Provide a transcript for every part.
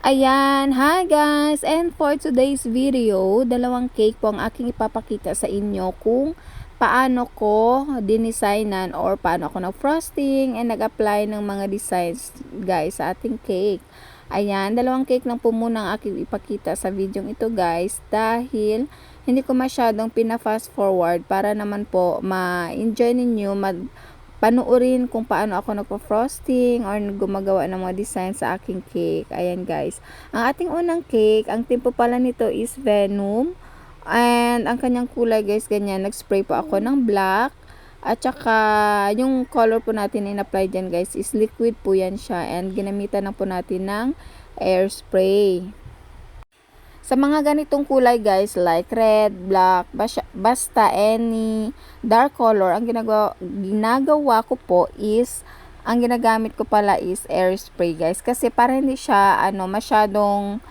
Ayan, hi guys! And for today's video, dalawang cake po ang aking ipapakita sa inyo kung paano ko dinesignan or paano ako nag-frosting and nag-apply ng mga designs guys sa ating cake. Ayan, dalawang cake lang po muna ang aking ipakita sa video ito guys dahil hindi ko masyadong pina-fast forward para naman po ma-enjoy ninyo panuorin kung paano ako nagpo-frosting or gumagawa ng mga design sa aking cake. Ayan guys. Ang ating unang cake, ang tempo pala nito is Venom. And ang kanyang kulay guys, ganyan. Nag-spray po ako ng black. At saka yung color po natin in-apply dyan guys is liquid po yan siya. And ginamitan na po natin ng air spray. Sa mga ganitong kulay guys, like red, black, basta any dark color, ang ginagawa ko po is, ang ginagamit ko pala is air spray guys. Kasi para hindi siya masyadong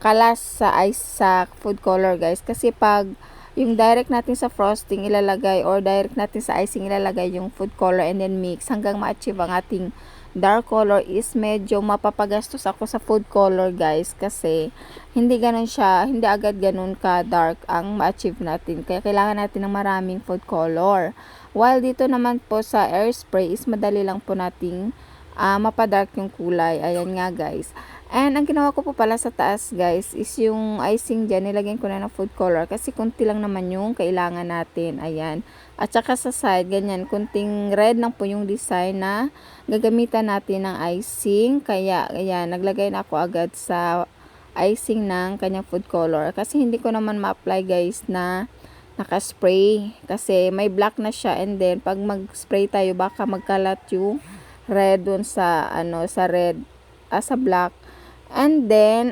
kalas sa ice sa food color guys. Kasi pag yung direct natin sa frosting ilalagay or direct natin sa icing ilalagay yung food color and then mix hanggang ma-achieve ang ating dark color is medyo mapapagastos ako sa food color guys kasi hindi ganun siya, hindi agad ganun ka dark ang ma-achieve natin, kaya kailangan natin ng maraming food color, while dito naman po sa air spray is madali lang po nating mapadark yung kulay. Ayan nga guys. And ang ginawa ko po pala sa taas guys is yung icing dyan, nilagyan ko na ng food color kasi kunti lang naman yung kailangan natin. Ayan. At saka sa side, ganyan, kunting red lang po yung design na gagamitan natin ng icing. Kaya, ayan, naglagay na ako agad sa icing ng kanyang food color. Kasi hindi ko naman ma-apply guys na naka-spray. Kasi may black na siya and then pag mag-spray tayo baka magkalat yung red dun sa, sa red, sa black. And then,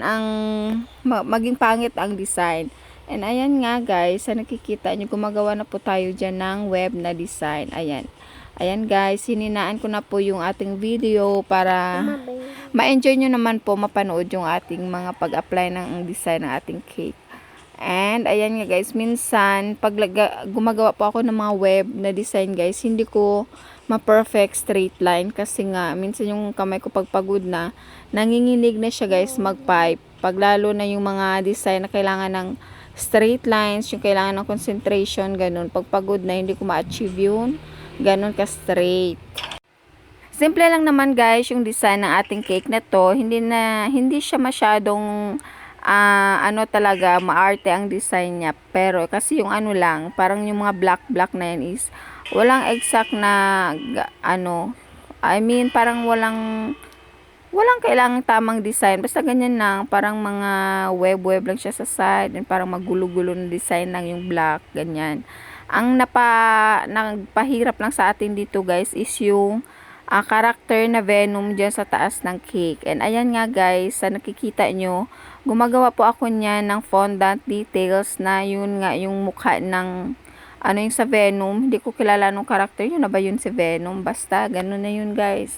maging pangit ang design. And ayan nga guys, sa nakikita nyo, gumagawa na po tayo dyan ng web na design. Ayan. Ayan guys, hininaan ko na po yung ating video para ma-enjoy nyo naman po mapanood yung ating mga pag-apply ng design ng ating cake. And ayan nga guys, minsan pag gumagawa po ako ng mga web na design guys, hindi ko ma-perfect straight line kasi nga minsan yung kamay ko pagpagod na, nanginginig na siya guys mag-pipe. Pag lalo na yung mga design na kailangan ng straight lines, yung kailangan ng concentration, ganun. Pagpagod na hindi ko ma-achieve yun, ganun ka straight. Simple lang naman guys yung design ng ating cake na to. Hindi siya masyadong talaga maarte ang design niya. Pero kasi yung lang, parang yung mga black na yan is walang exact na parang walang kailangang tamang design. Basta ganyan lang, parang mga web lang siya sa side and parang magulo-gulo na design lang yung black, ganyan. Ang nagpahirap lang sa atin dito guys is yung character na Venom dyan sa taas ng cake. And ayan nga guys, sa nakikita nyo, gumagawa po ako niyan ng fondant details na yun nga yung mukha ng yung sa Venom. Hindi ko kilala nung character yun na ba yun si Venom. Basta ganun na yun guys.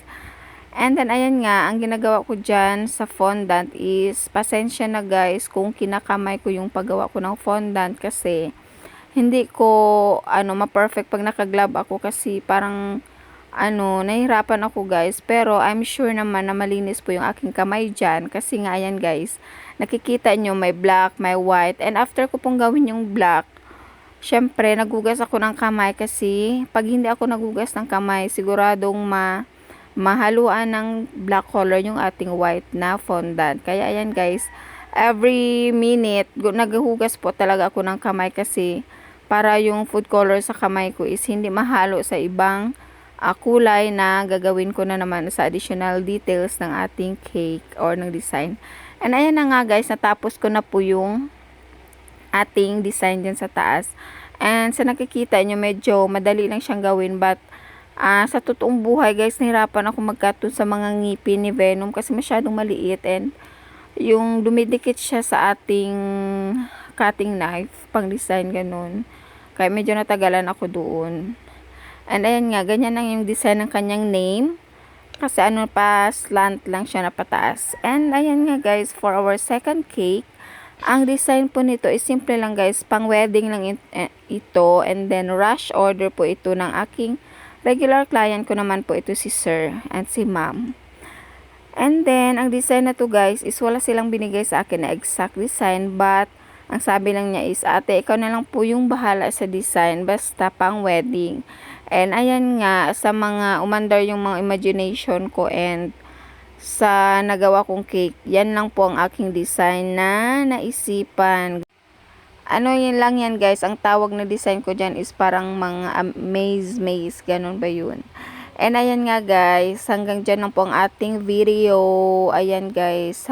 And then ayan nga, ang ginagawa ko dyan sa fondant is, pasensya na guys kung kinakamay ko yung paggawa ko ng fondant kasi hindi ko ma-perfect pag naka-glove ako kasi parang nahihirapan ako guys, pero I'm sure naman na malinis po yung aking kamay dyan kasi nga ayan guys, nakikita nyo may black, may white, and after ko pong gawin yung black, syempre nagugas ako ng kamay kasi pag hindi ako nagugas ng kamay, siguradong mahaluan ng black color yung ating white na fondant. Kaya ayan guys, every minute naghuhugas po talaga ako ng kamay kasi para yung food color sa kamay ko is hindi mahalo sa ibang kulay na gagawin ko na naman sa additional details ng ating cake or ng design. And ayan na nga guys, natapos ko na po yung ating design dyan sa taas. And sa nakikita nyo, medyo madali lang siyang gawin, but sa totoong buhay guys, nahirapan ako mag-cut sa mga ngipin ni Venom kasi masyadong maliit and yung dumidikit siya sa ating cutting knife pang design ganun. Kaya medyo natagalan ako doon. And ayan nga, ganyan lang yung design ng kanyang name. Kasi pa, slant lang siya na pataas. And ayan nga guys, for our second cake, ang design po nito is simple lang guys, pang wedding lang ito. And then rush order po ito ng aking regular client ko naman po ito si sir and si ma'am. And then, ang design na to guys is wala silang binigay sa akin na exact design, but ang sabi lang niya is, ate, ikaw na lang po yung bahala sa design, basta pang wedding. And ayan nga, sa mga umandar yung mga imagination ko and sa nagawa kong cake, yan lang po ang aking design na naisipan. Ano yun lang yan guys, ang tawag na design ko dyan is parang mga maze, ganun ba yun. And ayan nga guys, hanggang dyan lang po ang ating video. Ayan guys,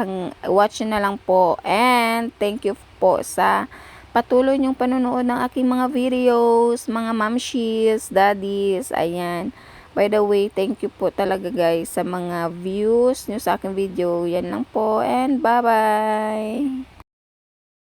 watch na lang po. And thank you po sa patuloy niyong panonood ng aking mga videos, mga mamshis, daddies. Ayan. By the way, thank you po talaga guys sa mga views niyo sa aking video. Yan lang po and bye-bye.